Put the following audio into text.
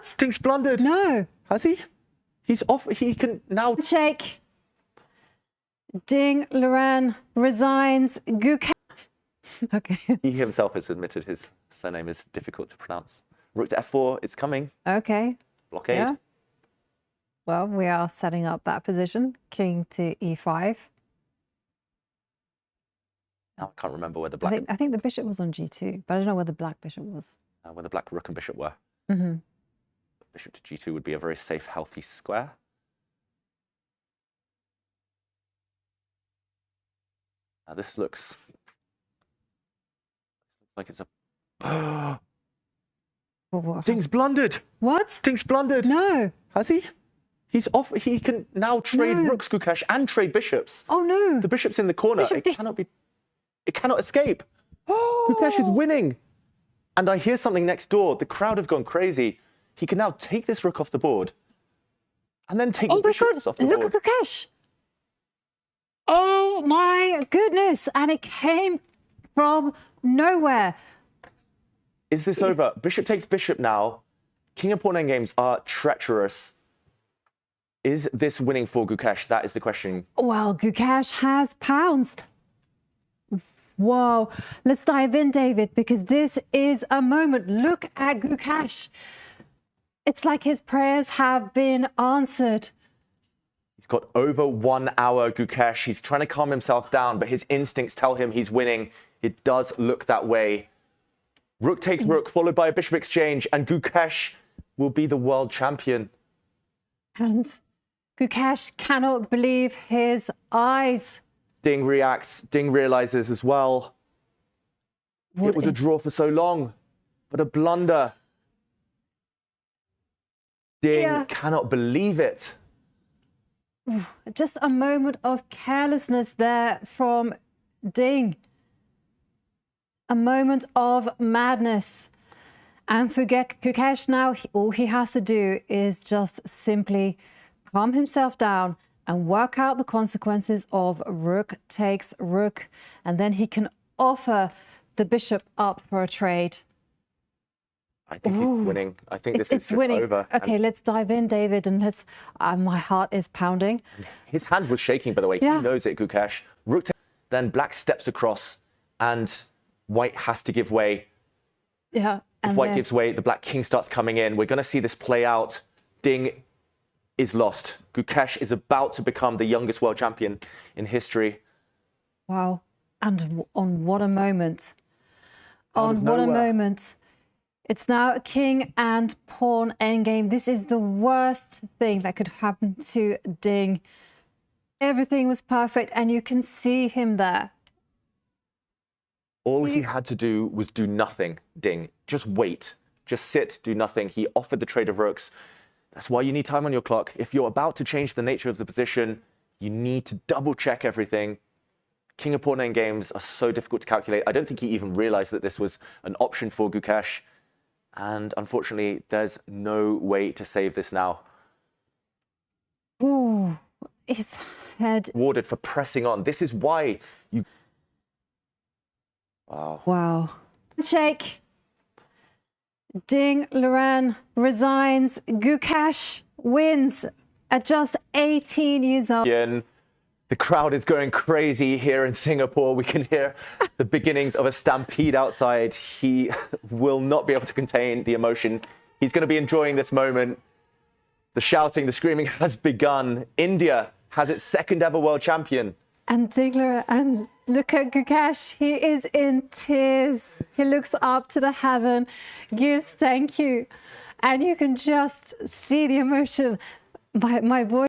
What? Ding's blundered. No. Has he? He's off. He can now... Shake. Ding Liren resigns. Gukesh. Okay. He himself has admitted his surname is difficult to pronounce. Rook to f4. It's coming. Okay. Blockade. Yeah. Well, we are setting up that position. King to e5. Now I can't remember where the black... I think the bishop was on g2, but I don't know where the black bishop was. where the black rook and bishop were. Mm-hmm. Bishop to g2 would be a very safe, healthy square. Now this looks like it's a... What? Ding's blundered. What? Ding's blundered. No. Has he? He's off. He can now trade No. rooks, Gukesh, and trade bishops. Oh no. The bishop's in the corner. Bishop It cannot be... It cannot escape. Gukesh is winning. And I hear something next door. The crowd have gone crazy. He can now take this rook off the board and then take the bishops off the board. Look at Gukesh. Oh my goodness. And it came from nowhere. Is this over? Bishop takes bishop now. King and pawn endgames are treacherous. Is this winning for Gukesh? That is the question. Well, Gukesh has pounced. Whoa, let's dive in, David, because this is a moment. Look at Gukesh. It's like his prayers have been answered. He's got over 1 hour, Gukesh. He's trying to calm himself down, but his instincts tell him he's winning. It does look that way. Rook takes rook, followed by a bishop exchange, and Gukesh will be the world champion. And Gukesh cannot believe his eyes. Ding reacts. Ding realizes as well. It was a draw for so long, but a blunder. Ding cannot believe it. Just a moment of carelessness there from Ding. A moment of madness. And for Gukesh now, all he has to do is just simply calm himself down and work out the consequences of rook takes rook. And then he can offer the bishop up for a trade. I think he's winning. I think this is just winning. over. Okay, let's dive in, David, and let's... my heart is pounding. His hand was shaking, by the way. Yeah. He knows it, Gukesh. Rook takes, then black steps across, and white has to give way. Yeah. If white gives way, the black king starts coming in. We're going to see this play out. Ding is lost. Gukesh is about to become the youngest world champion in history. Wow. And on what a moment. Out of On what a nowhere. moment. It's now a king and pawn endgame. This is the worst thing that could happen to Ding. Everything was perfect, and you can see him there. All he had to do was do nothing, Ding. Just wait. Just sit, do nothing. He offered the trade of rooks. That's why you need time on your clock. If you're about to change the nature of the position, you need to double check everything. King and pawn endgames are so difficult to calculate. I don't think he even realized that this was an option for Gukesh. And unfortunately, there's no way to save this now. Ooh, his head. Rewarded for pressing on. This is why you... Wow. Wow. Shake. Ding Liren resigns. Gukesh wins at just 18 years old. The crowd is going crazy here in Singapore. We can hear the beginnings of a stampede outside. He will not be able to contain the emotion. He's going to be enjoying this moment. The shouting, the screaming has begun. India has its second ever world champion. And Ding Liren, and look at Gukesh. He is in tears. He looks up to the heaven, gives thank you. And you can just see the emotion. My voice.